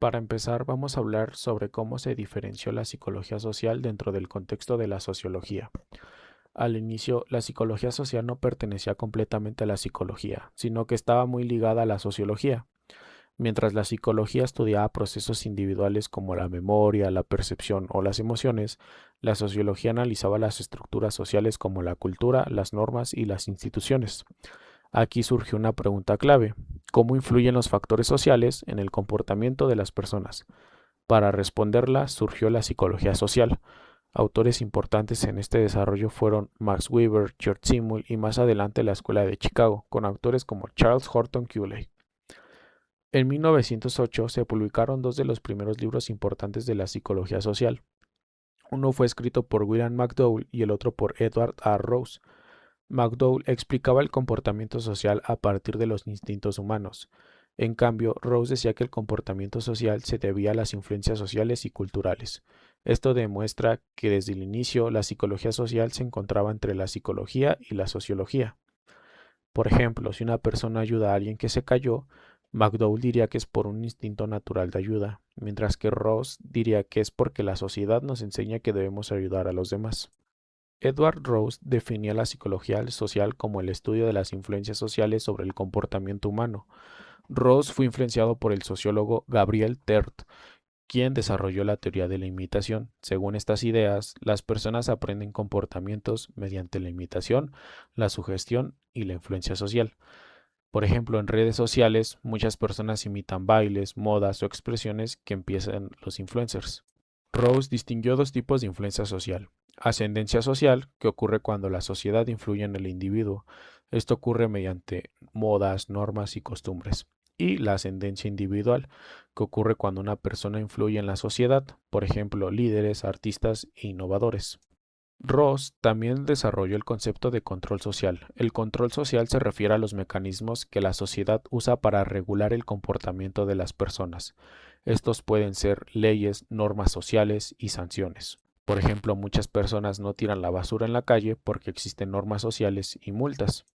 Para empezar, vamos a hablar sobre cómo se diferenció la psicología social dentro del contexto de la sociología. Al inicio, la psicología social no pertenecía completamente a la psicología, sino que estaba muy ligada a la sociología. Mientras la psicología estudiaba procesos individuales como la memoria, la percepción o las emociones, la sociología analizaba las estructuras sociales como la cultura, las normas y las instituciones. Aquí surge una pregunta clave: ¿cómo influyen los factores sociales en el comportamiento de las personas? Para responderla surgió la psicología social. Autores importantes en este desarrollo fueron Max Weber, George Simmel y más adelante la Escuela de Chicago, con autores como Charles Horton Cooley. En 1908 se publicaron dos de los primeros libros importantes de la psicología social. Uno fue escrito por William McDowell y el otro por Edward R. Rose. McDowell explicaba el comportamiento social a partir de los instintos humanos. En cambio, Rose decía que el comportamiento social se debía a las influencias sociales y culturales. Esto demuestra que desde el inicio la psicología social se encontraba entre la psicología y la sociología. Por ejemplo, si una persona ayuda a alguien que se cayó, McDowell diría que es por un instinto natural de ayuda, mientras que Rose diría que es porque la sociedad nos enseña que debemos ayudar a los demás. Edward Rose definía la psicología social como el estudio de las influencias sociales sobre el comportamiento humano. Rose fue influenciado por el sociólogo Gabriel Tert, quien desarrolló la teoría de la imitación. Según estas ideas, las personas aprenden comportamientos mediante la imitación, la sugestión y la influencia social. Por ejemplo, en redes sociales, muchas personas imitan bailes, modas o expresiones que empiezan los influencers. Rose distinguió dos tipos de influencia social: ascendencia social, que ocurre cuando la sociedad influye en el individuo. Esto ocurre mediante modas, normas y costumbres. Y la ascendencia individual, que ocurre cuando una persona influye en la sociedad, por ejemplo, líderes, artistas e innovadores. Ross también desarrolló el concepto de control social. El control social se refiere a los mecanismos que la sociedad usa para regular el comportamiento de las personas. Estos pueden ser leyes, normas sociales y sanciones. Por ejemplo, muchas personas no tiran la basura en la calle porque existen normas sociales y multas.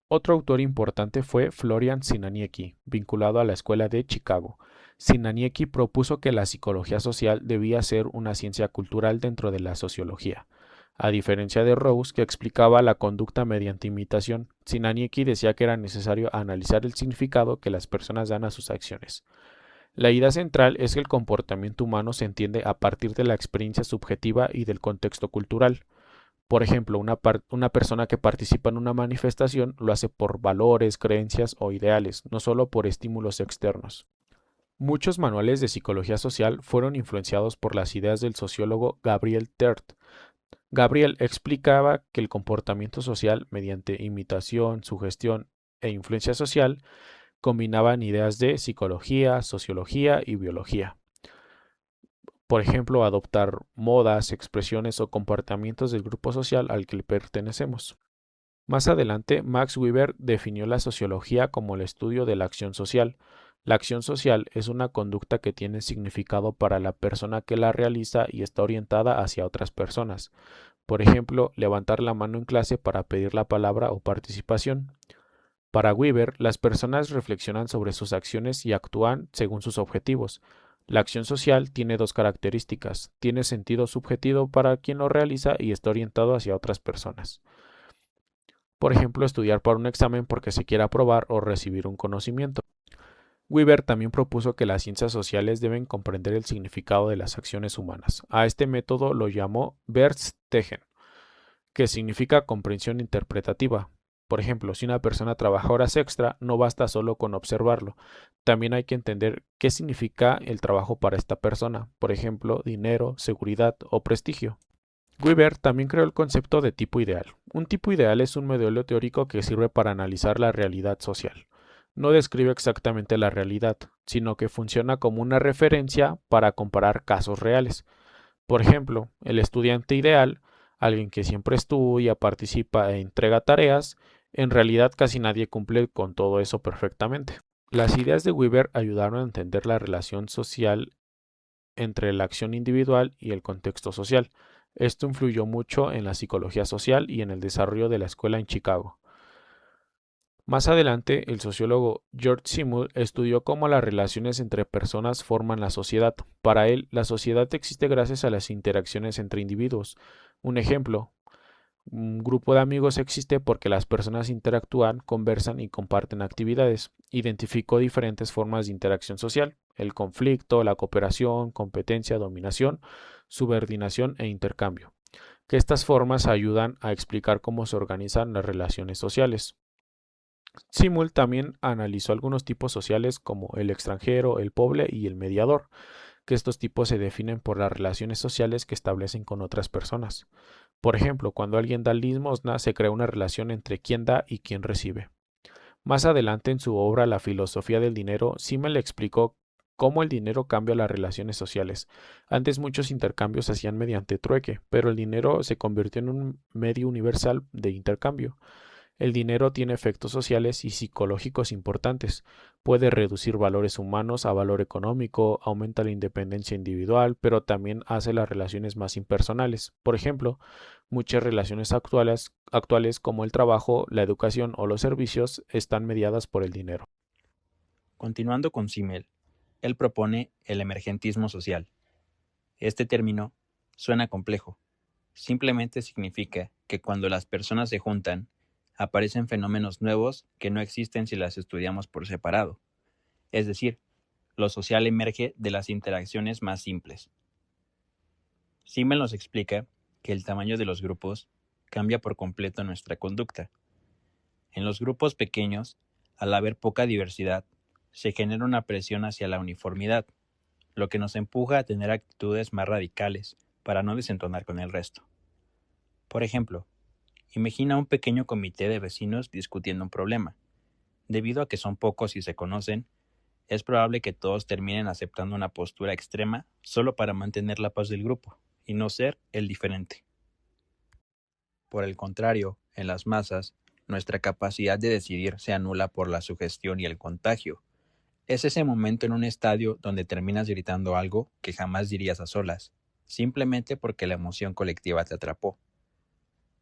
Otro autor importante fue Florian Sinaniecki, vinculado a la Escuela de Chicago. Sinaniecki propuso que la psicología social debía ser una ciencia cultural dentro de la sociología. A diferencia de Rose, que explicaba la conducta mediante imitación, Sinaniecki decía que era necesario analizar el significado que las personas dan a sus acciones. La idea central es que el comportamiento humano se entiende a partir de la experiencia subjetiva y del contexto cultural. Por ejemplo, una persona que participa en una manifestación lo hace por valores, creencias o ideales, no solo por estímulos externos. Muchos manuales de psicología social fueron influenciados por las ideas del sociólogo Gabriel Tert. Gabriel explicaba que el comportamiento social, mediante imitación, sugestión e influencia social, combinaban ideas de psicología, sociología y biología. Por ejemplo, adoptar modas, expresiones o comportamientos del grupo social al que pertenecemos. Más adelante, Max Weber definió la sociología como el estudio de la acción social. La acción social es una conducta que tiene significado para la persona que la realiza y está orientada hacia otras personas. Por ejemplo, levantar la mano en clase para pedir la palabra o participación. Para Weber, las personas reflexionan sobre sus acciones y actúan según sus objetivos. La acción social tiene dos características: tiene sentido subjetivo para quien lo realiza y está orientado hacia otras personas. Por ejemplo, estudiar para un examen porque se quiere aprobar o recibir un conocimiento. Weber también propuso que las ciencias sociales deben comprender el significado de las acciones humanas. A este método lo llamó Verstehen, que significa comprensión interpretativa. Por ejemplo, si una persona trabaja horas extra, no basta solo con observarlo. También hay que entender qué significa el trabajo para esta persona. Por ejemplo, dinero, seguridad o prestigio. Weber también creó el concepto de tipo ideal. Un tipo ideal es un modelo teórico que sirve para analizar la realidad social. No describe exactamente la realidad, sino que funciona como una referencia para comparar casos reales. Por ejemplo, el estudiante ideal, alguien que siempre estudia, participa e entrega tareas, en realidad casi nadie cumple con todo eso perfectamente. Las ideas de Weber ayudaron a entender la relación social entre la acción individual y el contexto social. Esto influyó mucho en la psicología social y en el desarrollo de la escuela en Chicago. Más adelante, el sociólogo George Simmel estudió cómo las relaciones entre personas forman la sociedad. Para él, la sociedad existe gracias a las interacciones entre individuos. Un ejemplo, un grupo de amigos existe porque las personas interactúan, conversan y comparten actividades. Identificó diferentes formas de interacción social: el conflicto, la cooperación, competencia, dominación, subordinación e intercambio, que estas formas ayudan a explicar cómo se organizan las relaciones sociales. Simul también analizó algunos tipos sociales como el extranjero, el pobre y el mediador, que estos tipos se definen por las relaciones sociales que establecen con otras personas. Por ejemplo, cuando alguien da limosna, se crea una relación entre quien da y quien recibe. Más adelante en su obra La filosofía del dinero, Simmel explicó cómo el dinero cambia las relaciones sociales. Antes muchos intercambios se hacían mediante trueque, pero el dinero se convirtió en un medio universal de intercambio. El dinero tiene efectos sociales y psicológicos importantes. Puede reducir valores humanos a valor económico, aumenta la independencia individual, pero también hace las relaciones más impersonales. Por ejemplo, muchas relaciones actuales como el trabajo, la educación o los servicios están mediadas por el dinero. Continuando con Simmel, él propone el emergentismo social. Este término suena complejo. Simplemente significa que cuando las personas se juntan, aparecen fenómenos nuevos que no existen si las estudiamos por separado. Es decir, lo social emerge de las interacciones más simples. Simmel nos explica que el tamaño de los grupos cambia por completo nuestra conducta. En los grupos pequeños, al haber poca diversidad, se genera una presión hacia la uniformidad, lo que nos empuja a tener actitudes más radicales para no desentonar con el resto. Por ejemplo, imagina un pequeño comité de vecinos discutiendo un problema. Debido a que son pocos y se conocen, es probable que todos terminen aceptando una postura extrema solo para mantener la paz del grupo y no ser el diferente. Por el contrario, en las masas, nuestra capacidad de decidir se anula por la sugestión y el contagio. Es ese momento en un estadio donde terminas gritando algo que jamás dirías a solas, simplemente porque la emoción colectiva te atrapó.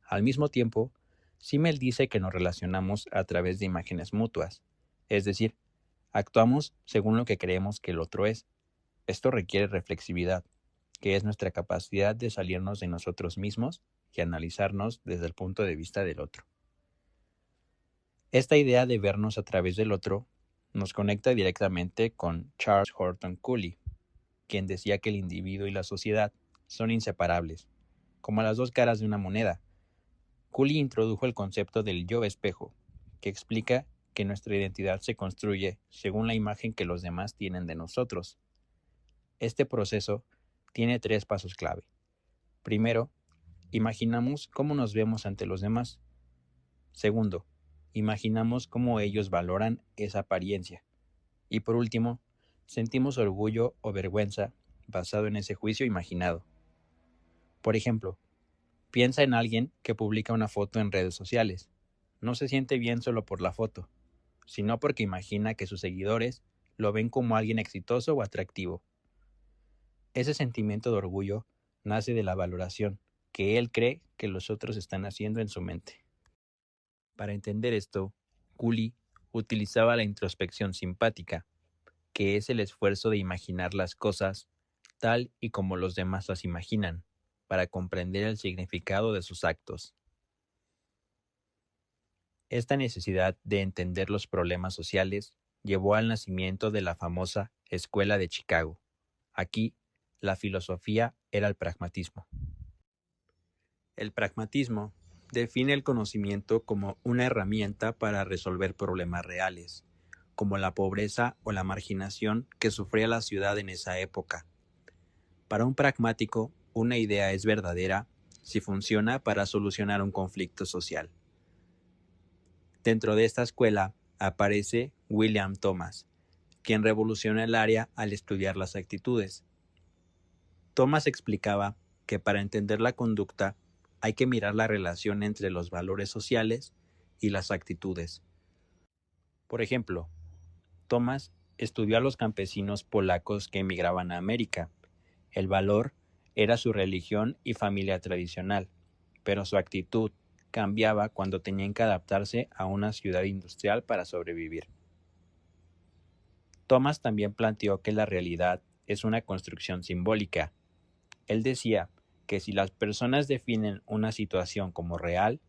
Al mismo tiempo, Simmel dice que nos relacionamos a través de imágenes mutuas, es decir, actuamos según lo que creemos que el otro es. Esto requiere reflexividad, que es nuestra capacidad de salirnos de nosotros mismos y analizarnos desde el punto de vista del otro. Esta idea de vernos a través del otro nos conecta directamente con Charles Horton Cooley, quien decía que el individuo y la sociedad son inseparables, como las dos caras de una moneda. Cooley introdujo el concepto del yo espejo, que explica que nuestra identidad se construye según la imagen que los demás tienen de nosotros. Este proceso tiene 3 pasos clave. Primero, imaginamos cómo nos vemos ante los demás. Segundo, imaginamos cómo ellos valoran esa apariencia. Y por último, sentimos orgullo o vergüenza basado en ese juicio imaginado. Por ejemplo, piensa en alguien que publica una foto en redes sociales. No se siente bien solo por la foto, sino porque imagina que sus seguidores lo ven como alguien exitoso o atractivo. Ese sentimiento de orgullo nace de la valoración que él cree que los otros están haciendo en su mente. Para entender esto, Cooley utilizaba la introspección simpática, que es el esfuerzo de imaginar las cosas tal y como los demás las imaginan, para comprender el significado de sus actos. Esta necesidad de entender los problemas sociales llevó al nacimiento de la famosa Escuela de Chicago. Aquí, la filosofía era el pragmatismo. El pragmatismo define el conocimiento como una herramienta para resolver problemas reales, como la pobreza o la marginación que sufría la ciudad en esa época. Para un pragmático, una idea es verdadera si funciona para solucionar un conflicto social. Dentro de esta escuela aparece William Thomas, quien revoluciona el área al estudiar las actitudes. Thomas explicaba que para entender la conducta hay que mirar la relación entre los valores sociales y las actitudes. Por ejemplo, Thomas estudió a los campesinos polacos que emigraban a América. El valor era su religión y familia tradicional, pero su actitud, cambiaba cuando tenían que adaptarse a una ciudad industrial para sobrevivir. Thomas también planteó que la realidad es una construcción simbólica. Él decía que si las personas definen una situación como real,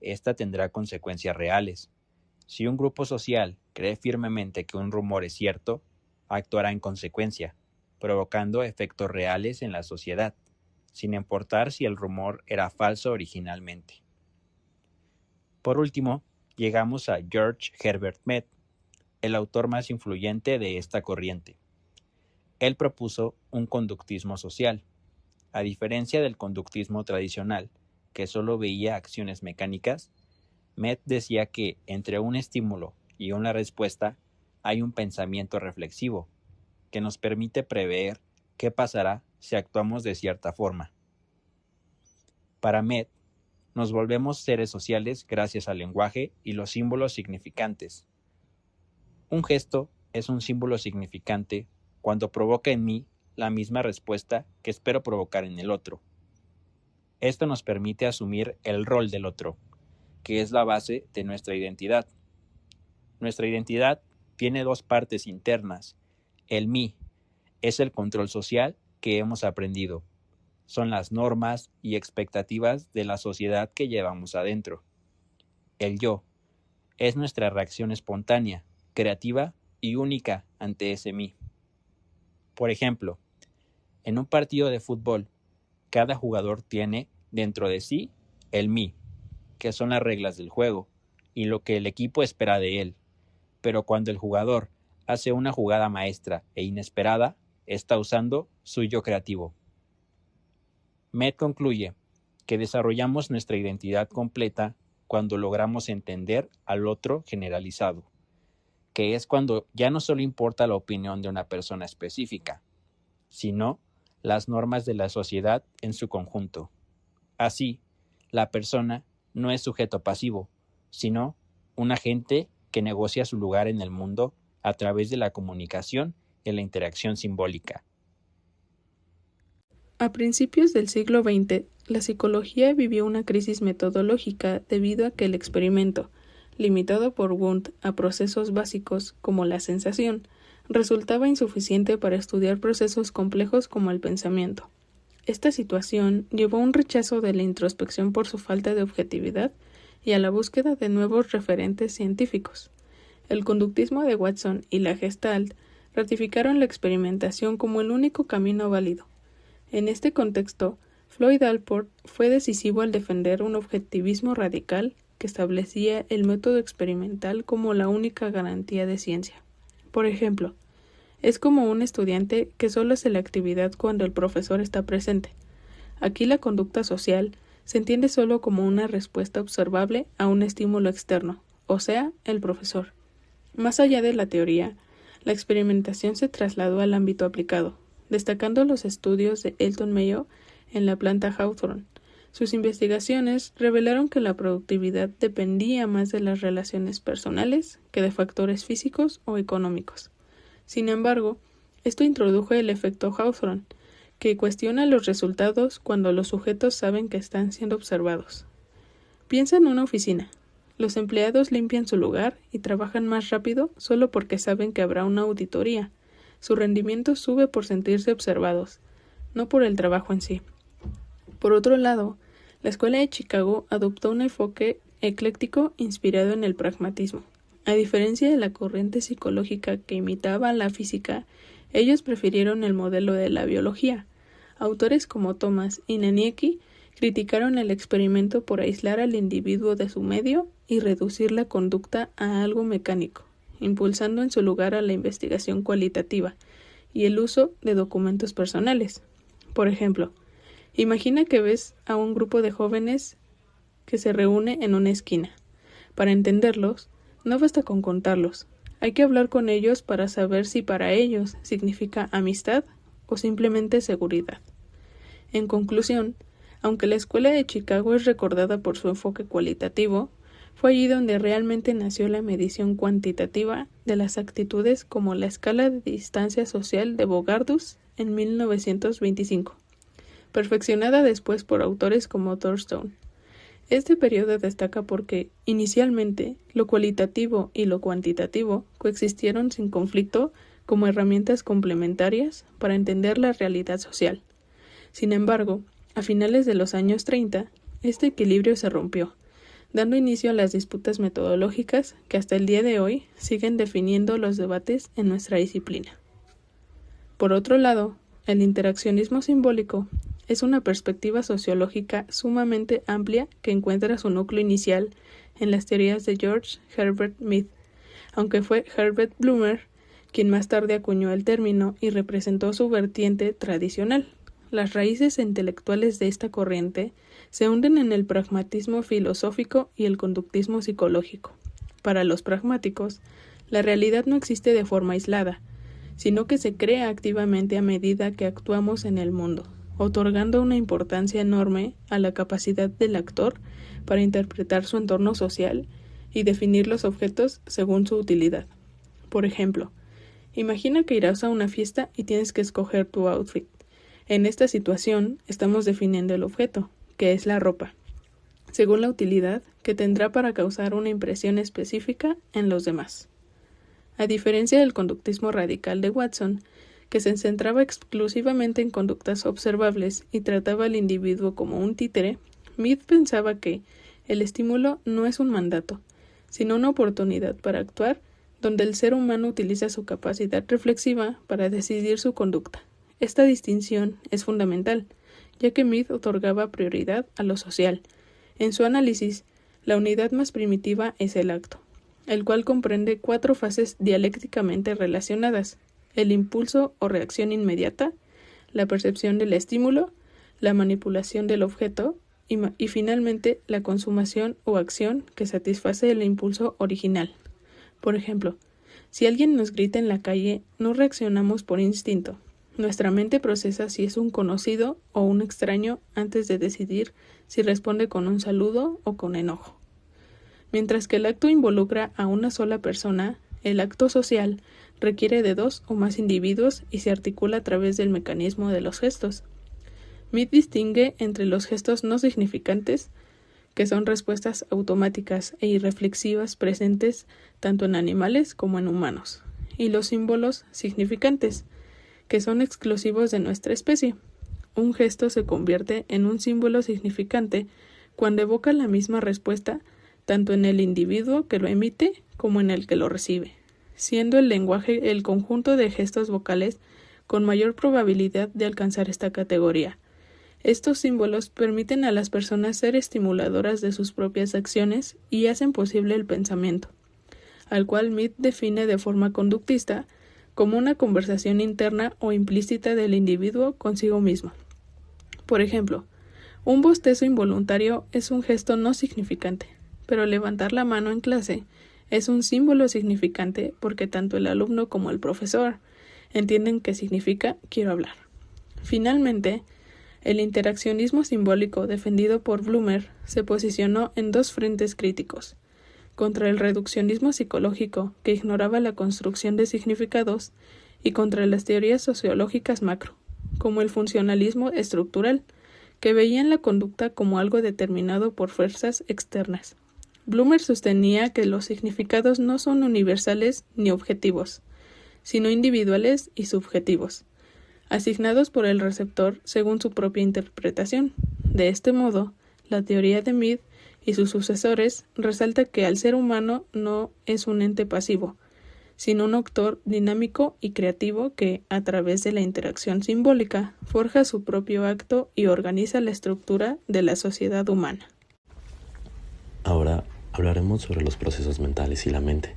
esta tendrá consecuencias reales. Si un grupo social cree firmemente que un rumor es cierto, actuará en consecuencia, provocando efectos reales en la sociedad, sin importar si el rumor era falso originalmente. Por último, llegamos a George Herbert Mead, el autor más influyente de esta corriente. Él propuso un conductismo social. A diferencia del conductismo tradicional, que solo veía acciones mecánicas, Mead decía que entre un estímulo y una respuesta hay un pensamiento reflexivo, que nos permite prever qué pasará si actuamos de cierta forma. Para Mead, nos volvemos seres sociales gracias al lenguaje y los símbolos significantes. Un gesto es un símbolo significante cuando provoca en mí la misma respuesta que espero provocar en el otro. Esto nos permite asumir el rol del otro, que es la base de nuestra identidad. Nuestra identidad tiene dos partes internas. El mí es el control social que hemos aprendido. Son las normas y expectativas de la sociedad que llevamos adentro. El yo es nuestra reacción espontánea, creativa y única ante ese mí. Por ejemplo, en un partido de fútbol, cada jugador tiene dentro de sí el mí, que son las reglas del juego y lo que el equipo espera de él. Pero cuando el jugador hace una jugada maestra e inesperada, está usando su yo creativo. Mead concluye que desarrollamos nuestra identidad completa cuando logramos entender al otro generalizado, que es cuando ya no solo importa la opinión de una persona específica, sino las normas de la sociedad en su conjunto. Así, la persona no es sujeto pasivo, sino un agente que negocia su lugar en el mundo a través de la comunicación y la interacción simbólica. A principios del siglo XX, la psicología vivió una crisis metodológica debido a que el experimento, limitado por Wundt a procesos básicos como la sensación, resultaba insuficiente para estudiar procesos complejos como el pensamiento. Esta situación llevó a un rechazo de la introspección por su falta de objetividad y a la búsqueda de nuevos referentes científicos. El conductismo de Watson y la Gestalt ratificaron la experimentación como el único camino válido. En este contexto, Floyd Allport fue decisivo al defender un objetivismo radical que establecía el método experimental como la única garantía de ciencia. Por ejemplo, es como un estudiante que solo hace la actividad cuando el profesor está presente. Aquí la conducta social se entiende solo como una respuesta observable a un estímulo externo, o sea, el profesor. Más allá de la teoría, la experimentación se trasladó al ámbito aplicado, destacando los estudios de Elton Mayo en la planta Hawthorne. Sus investigaciones revelaron que la productividad dependía más de las relaciones personales que de factores físicos o económicos. Sin embargo, esto introdujo el efecto Hawthorne, que cuestiona los resultados cuando los sujetos saben que están siendo observados. Piensa en una oficina. Los empleados limpian su lugar y trabajan más rápido solo porque saben que habrá una auditoría. Su rendimiento sube por sentirse observados, no por el trabajo en sí. Por otro lado, la Escuela de Chicago adoptó un enfoque ecléctico inspirado en el pragmatismo. A diferencia de la corriente psicológica que imitaba la física, ellos prefirieron el modelo de la biología. Autores como Thomas y Naniecki criticaron el experimento por aislar al individuo de su medio y reducir la conducta a algo mecánico, impulsando en su lugar a la investigación cualitativa y el uso de documentos personales. Por ejemplo, imagina que ves a un grupo de jóvenes que se reúne en una esquina. Para entenderlos, no basta con contarlos. Hay que hablar con ellos para saber si para ellos significa amistad o simplemente seguridad. En conclusión, aunque la Escuela de Chicago es recordada por su enfoque cualitativo, fue allí donde realmente nació la medición cuantitativa de las actitudes como la escala de distancia social de Bogardus en 1925, perfeccionada después por autores como Thorstone. Este periodo destaca porque, inicialmente, lo cualitativo y lo cuantitativo coexistieron sin conflicto como herramientas complementarias para entender la realidad social. Sin embargo, a finales de los años 30, este equilibrio se rompió, dando inicio a las disputas metodológicas que hasta el día de hoy siguen definiendo los debates en nuestra disciplina. Por otro lado, el interaccionismo simbólico es una perspectiva sociológica sumamente amplia que encuentra su núcleo inicial en las teorías de George Herbert Mead, aunque fue Herbert Blumer quien más tarde acuñó el término y representó su vertiente tradicional. Las raíces intelectuales de esta corriente se hunden en el pragmatismo filosófico y el conductismo psicológico. Para los pragmáticos, la realidad no existe de forma aislada, sino que se crea activamente a medida que actuamos en el mundo, otorgando una importancia enorme a la capacidad del actor para interpretar su entorno social y definir los objetos según su utilidad. Por ejemplo, imagina que irás a una fiesta y tienes que escoger tu outfit. En esta situación, estamos definiendo el objeto, que es la ropa, según la utilidad que tendrá para causar una impresión específica en los demás. A diferencia del conductismo radical de Watson, que se centraba exclusivamente en conductas observables y trataba al individuo como un títere, Mead pensaba que el estímulo no es un mandato, sino una oportunidad para actuar donde el ser humano utiliza su capacidad reflexiva para decidir su conducta. Esta distinción es fundamental, ya que Mead otorgaba prioridad a lo social. En su análisis, la unidad más primitiva es el acto, el cual comprende 4 fases dialécticamente relacionadas: el impulso o reacción inmediata, la percepción del estímulo, la manipulación del objeto y finalmente la consumación o acción que satisface el impulso original. Por ejemplo, si alguien nos grita en la calle, no reaccionamos por instinto. Nuestra mente procesa si es un conocido o un extraño antes de decidir si responde con un saludo o con enojo. Mientras que el acto involucra a una sola persona, el acto social requiere de 2 o más individuos y se articula a través del mecanismo de los gestos. Mead distingue entre los gestos no significantes, que son respuestas automáticas e irreflexivas presentes tanto en animales como en humanos, y los símbolos significantes, que son exclusivos de nuestra especie. Un gesto se convierte en un símbolo significante cuando evoca la misma respuesta tanto en el individuo que lo emite como en el que lo recibe, siendo el lenguaje el conjunto de gestos vocales con mayor probabilidad de alcanzar esta categoría. Estos símbolos permiten a las personas ser estimuladoras de sus propias acciones y hacen posible el pensamiento, al cual Mead define de forma conductista como una conversación interna o implícita del individuo consigo mismo. Por ejemplo, un bostezo involuntario es un gesto no significante, pero levantar la mano en clase es un símbolo significante porque tanto el alumno como el profesor entienden que significa quiero hablar. Finalmente, el interaccionismo simbólico defendido por Blumer se posicionó en 2 frentes críticos: contra el reduccionismo psicológico, que ignoraba la construcción de significados, y contra las teorías sociológicas macro, como el funcionalismo estructural, que veían la conducta como algo determinado por fuerzas externas. Blumer sostenía que los significados no son universales ni objetivos, sino individuales y subjetivos, asignados por el receptor según su propia interpretación. De este modo, la teoría de Mead y sus sucesores resalta que el ser humano no es un ente pasivo, sino un actor dinámico y creativo que, a través de la interacción simbólica, forja su propio acto y organiza la estructura de la sociedad humana. Ahora hablaremos sobre los procesos mentales y la mente,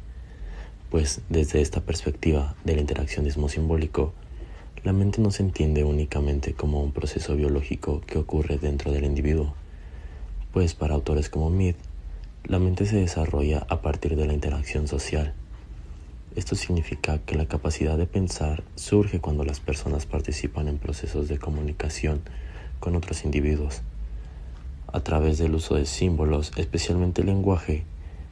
pues desde esta perspectiva del interaccionismo simbólico, la mente no se entiende únicamente como un proceso biológico que ocurre dentro del individuo, pues para autores como Mead, la mente se desarrolla a partir de la interacción social. Esto significa que la capacidad de pensar surge cuando las personas participan en procesos de comunicación con otros individuos. A través del uso de símbolos, especialmente el lenguaje,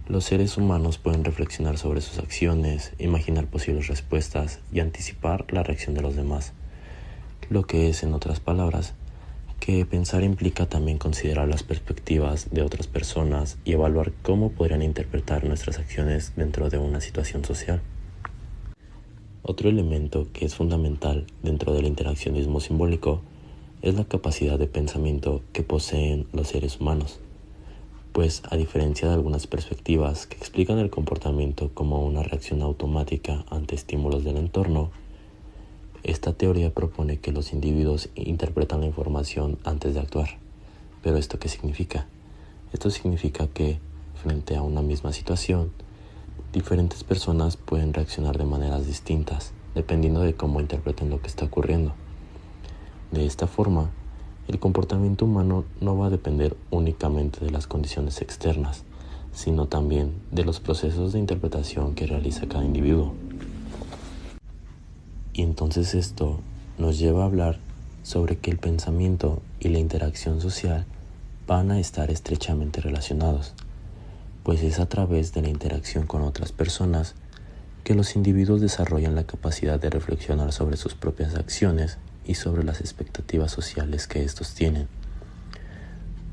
los seres humanos pueden reflexionar sobre sus acciones, imaginar posibles respuestas y anticipar la reacción de los demás, lo que es, en otras palabras, que pensar implica también considerar las perspectivas de otras personas y evaluar cómo podrían interpretar nuestras acciones dentro de una situación social. Otro elemento que es fundamental dentro del interaccionismo simbólico es la capacidad de pensamiento que poseen los seres humanos, pues a diferencia de algunas perspectivas que explican el comportamiento como una reacción automática ante estímulos del entorno, esta teoría propone que los individuos interpretan la información antes de actuar. ¿Pero esto qué significa? Esto significa que, frente a una misma situación, diferentes personas pueden reaccionar de maneras distintas, dependiendo de cómo interpreten lo que está ocurriendo. De esta forma, el comportamiento humano no va a depender únicamente de las condiciones externas, sino también de los procesos de interpretación que realiza cada individuo. Y entonces esto nos lleva a hablar sobre que el pensamiento y la interacción social van a estar estrechamente relacionados, pues es a través de la interacción con otras personas que los individuos desarrollan la capacidad de reflexionar sobre sus propias acciones y sobre las expectativas sociales que estos tienen.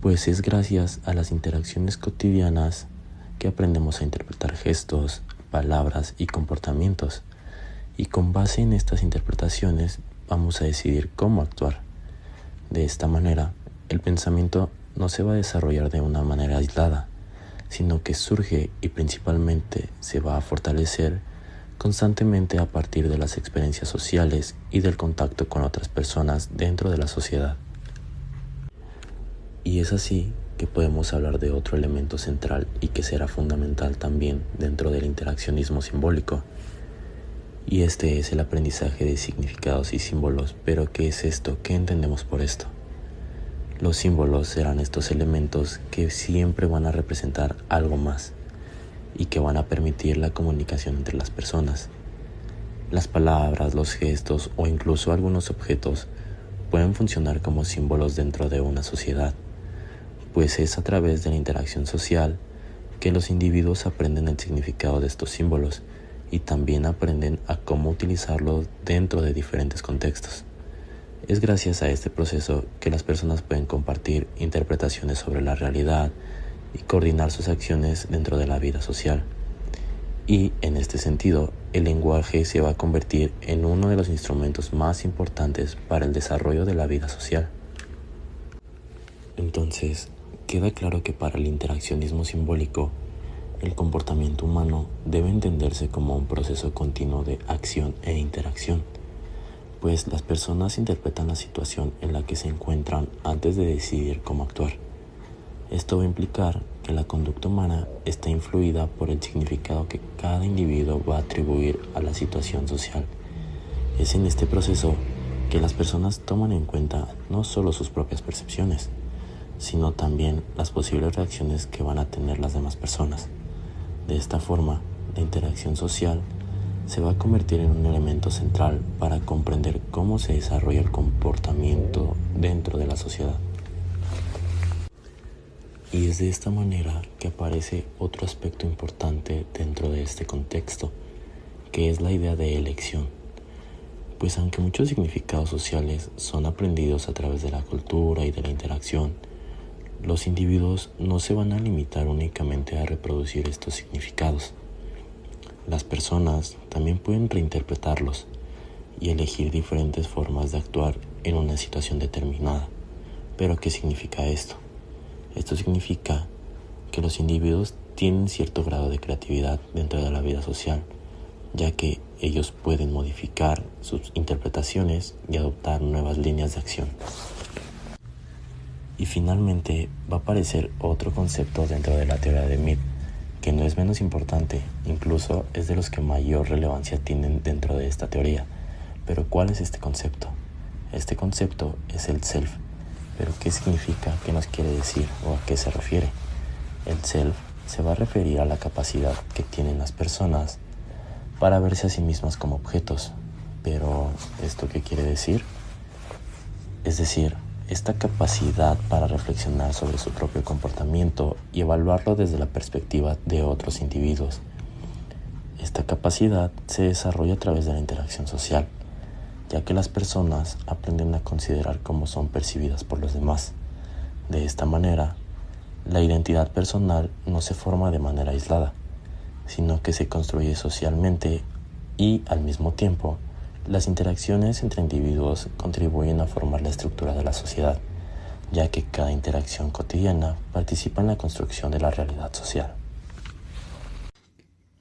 Pues es gracias a las interacciones cotidianas que aprendemos a interpretar gestos, palabras y comportamientos, y con base en estas interpretaciones vamos a decidir cómo actuar. De esta manera, el pensamiento no se va a desarrollar de una manera aislada, sino que surge y principalmente se va a fortalecer constantemente a partir de las experiencias sociales y del contacto con otras personas dentro de la sociedad. Y es así que podemos hablar de otro elemento central y que será fundamental también dentro del interaccionismo simbólico. Y este es el aprendizaje de significados y símbolos. ¿Pero qué es esto? ¿Qué entendemos por esto? Los símbolos serán estos elementos que siempre van a representar algo más y que van a permitir la comunicación entre las personas. Las palabras, los gestos o incluso algunos objetos pueden funcionar como símbolos dentro de una sociedad, pues es a través de la interacción social que los individuos aprenden el significado de estos símbolos y también aprenden a cómo utilizarlos dentro de diferentes contextos. Es gracias a este proceso que las personas pueden compartir interpretaciones sobre la realidad y coordinar sus acciones dentro de la vida social. Y en este sentido, el lenguaje se va a convertir en uno de los instrumentos más importantes para el desarrollo de la vida social. Entonces, queda claro que para el interaccionismo simbólico, el comportamiento humano debe entenderse como un proceso continuo de acción e interacción, pues las personas interpretan la situación en la que se encuentran antes de decidir cómo actuar. Esto va a implicar que la conducta humana está influida por el significado que cada individuo va a atribuir a la situación social. Es en este proceso que las personas toman en cuenta no solo sus propias percepciones, sino también las posibles reacciones que van a tener las demás personas. De esta forma, la interacción social se va a convertir en un elemento central para comprender cómo se desarrolla el comportamiento dentro de la sociedad. Y es de esta manera que aparece otro aspecto importante dentro de este contexto, que es la idea de elección. Pues aunque muchos significados sociales son aprendidos a través de la cultura y de la interacción, los individuos no se van a limitar únicamente a reproducir estos significados. Las personas también pueden reinterpretarlos y elegir diferentes formas de actuar en una situación determinada. ¿Pero qué significa esto? Esto significa que los individuos tienen cierto grado de creatividad dentro de la vida social, ya que ellos pueden modificar sus interpretaciones y adoptar nuevas líneas de acción. Y finalmente va a aparecer otro concepto dentro de la teoría de Mead, que no es menos importante, incluso es de los que mayor relevancia tienen dentro de esta teoría. Pero ¿cuál es este concepto? Este concepto es el self. ¿Pero qué significa? ¿Qué nos quiere decir? ¿O a qué se refiere? El self se va a referir a la capacidad que tienen las personas para verse a sí mismas como objetos. ¿Pero esto qué quiere decir? Es decir, esta capacidad para reflexionar sobre su propio comportamiento y evaluarlo desde la perspectiva de otros individuos. Esta capacidad se desarrolla a través de la interacción social, ya que las personas aprenden a considerar cómo son percibidas por los demás. De esta manera, la identidad personal no se forma de manera aislada, sino que se construye socialmente y, al mismo tiempo, las interacciones entre individuos contribuyen a formar la estructura de la sociedad, ya que cada interacción cotidiana participa en la construcción de la realidad social.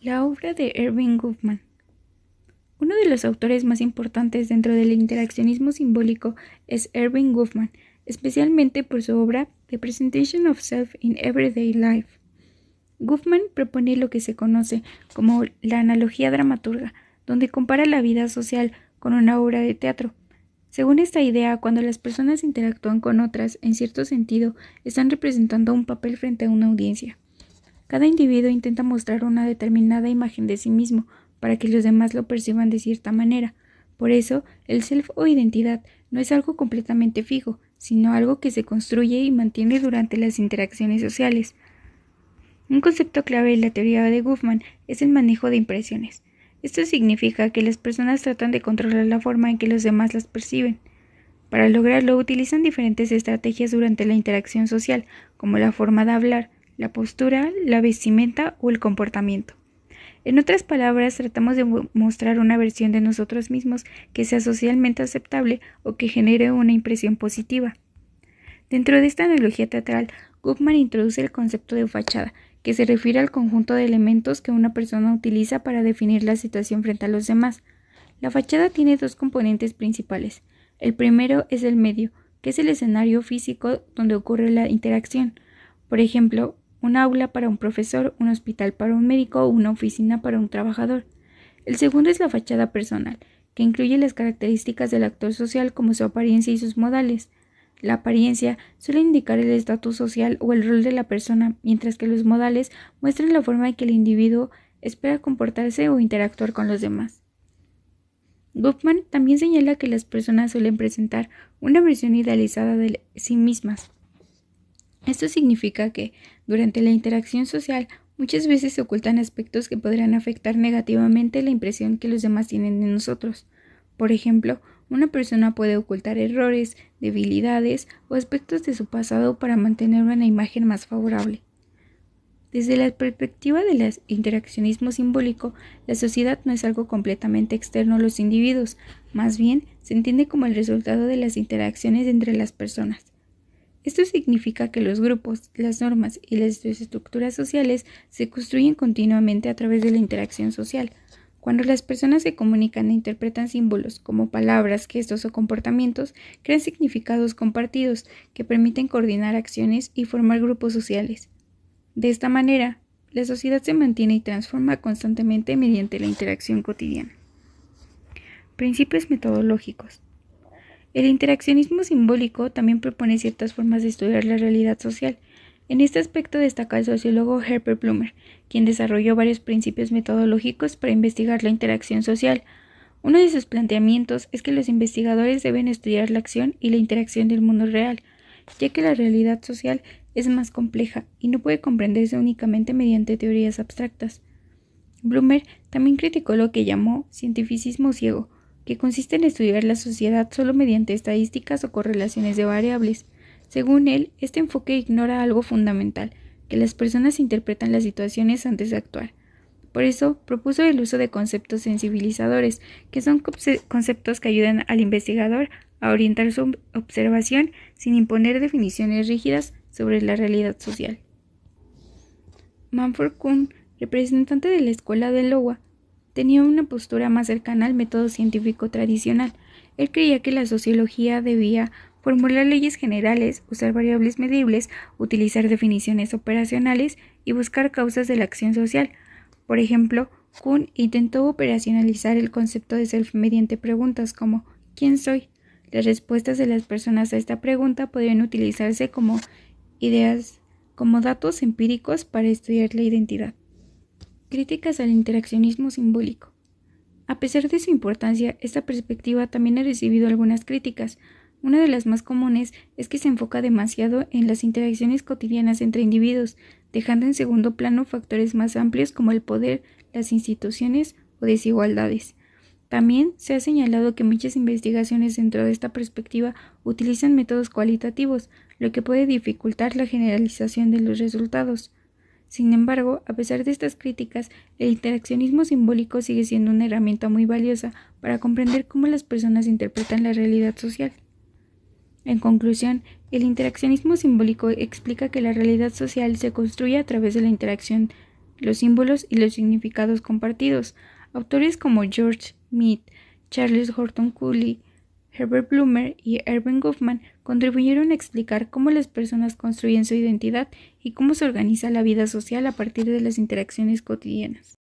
La obra de Erving Goffman. Uno de los autores más importantes dentro del interaccionismo simbólico es Erving Goffman, especialmente por su obra The Presentation of Self in Everyday Life. Goffman propone lo que se conoce como la analogía dramaturga, donde compara la vida social con una obra de teatro. Según esta idea, cuando las personas interactúan con otras, en cierto sentido, están representando un papel frente a una audiencia. Cada individuo intenta mostrar una determinada imagen de sí mismo para que los demás lo perciban de cierta manera. Por eso, el self o identidad no es algo completamente fijo, sino algo que se construye y mantiene durante las interacciones sociales. Un concepto clave en la teoría de Goffman es el manejo de impresiones. Esto significa que las personas tratan de controlar la forma en que los demás las perciben. Para lograrlo, utilizan diferentes estrategias durante la interacción social, como la forma de hablar, la postura, la vestimenta o el comportamiento. En otras palabras, tratamos de mostrar una versión de nosotros mismos que sea socialmente aceptable o que genere una impresión positiva. Dentro de esta analogía teatral, Goffman introduce el concepto de fachada, que se refiere al conjunto de elementos que una persona utiliza para definir la situación frente a los demás. La fachada tiene dos componentes principales. El primero es el medio, que es el escenario físico donde ocurre la interacción. Por ejemplo, un aula para un profesor, un hospital para un médico o una oficina para un trabajador. El segundo es la fachada personal, que incluye las características del actor social como su apariencia y sus modales. La apariencia suele indicar el estatus social o el rol de la persona, mientras que los modales muestran la forma en que el individuo espera comportarse o interactuar con los demás. Goffman también señala que las personas suelen presentar una versión idealizada de sí mismas. Esto significa que, durante la interacción social, muchas veces se ocultan aspectos que podrán afectar negativamente la impresión que los demás tienen de nosotros. Por ejemplo, una persona puede ocultar errores, debilidades o aspectos de su pasado para mantener una imagen más favorable. Desde la perspectiva del interaccionismo simbólico, la sociedad no es algo completamente externo a los individuos, más bien se entiende como el resultado de las interacciones entre las personas. Esto significa que los grupos, las normas y las estructuras sociales se construyen continuamente a través de la interacción social. Cuando las personas se comunican e interpretan símbolos como palabras, gestos o comportamientos, crean significados compartidos que permiten coordinar acciones y formar grupos sociales. De esta manera, la sociedad se mantiene y transforma constantemente mediante la interacción cotidiana. Principios metodológicos. El interaccionismo simbólico también propone ciertas formas de estudiar la realidad social. En este aspecto destaca el sociólogo Herbert Blumer, quien desarrolló varios principios metodológicos para investigar la interacción social. Uno de sus planteamientos es que los investigadores deben estudiar la acción y la interacción del mundo real, ya que la realidad social es más compleja y no puede comprenderse únicamente mediante teorías abstractas. Blumer también criticó lo que llamó cientificismo ciego, que consiste en estudiar la sociedad solo mediante estadísticas o correlaciones de variables. Según él, este enfoque ignora algo fundamental, que las personas interpretan las situaciones antes de actuar. Por eso, propuso el uso de conceptos sensibilizadores, que son conceptos que ayudan al investigador a orientar su observación sin imponer definiciones rígidas sobre la realidad social. Manfred Kuhn, representante de la escuela de Iowa, tenía una postura más cercana al método científico tradicional. Él creía que la sociología debía formular leyes generales, usar variables medibles, utilizar definiciones operacionales y buscar causas de la acción social. Por ejemplo, Kuhn intentó operacionalizar el concepto de self mediante preguntas como ¿quién soy? Las respuestas de las personas a esta pregunta podrían utilizarse como datos empíricos para estudiar la identidad. Críticas al interaccionismo simbólico. A pesar de su importancia, esta perspectiva también ha recibido algunas críticas. Una de las más comunes es que se enfoca demasiado en las interacciones cotidianas entre individuos, dejando en segundo plano factores más amplios como el poder, las instituciones o desigualdades. También se ha señalado que muchas investigaciones dentro de esta perspectiva utilizan métodos cualitativos, lo que puede dificultar la generalización de los resultados. Sin embargo, a pesar de estas críticas, el interaccionismo simbólico sigue siendo una herramienta muy valiosa para comprender cómo las personas interpretan la realidad social. En conclusión, el interaccionismo simbólico explica que la realidad social se construye a través de la interacción, los símbolos y los significados compartidos. Autores como George Mead, Charles Horton Cooley, Herbert Blumer y Erving Goffman contribuyeron a explicar cómo las personas construyen su identidad y cómo se organiza la vida social a partir de las interacciones cotidianas.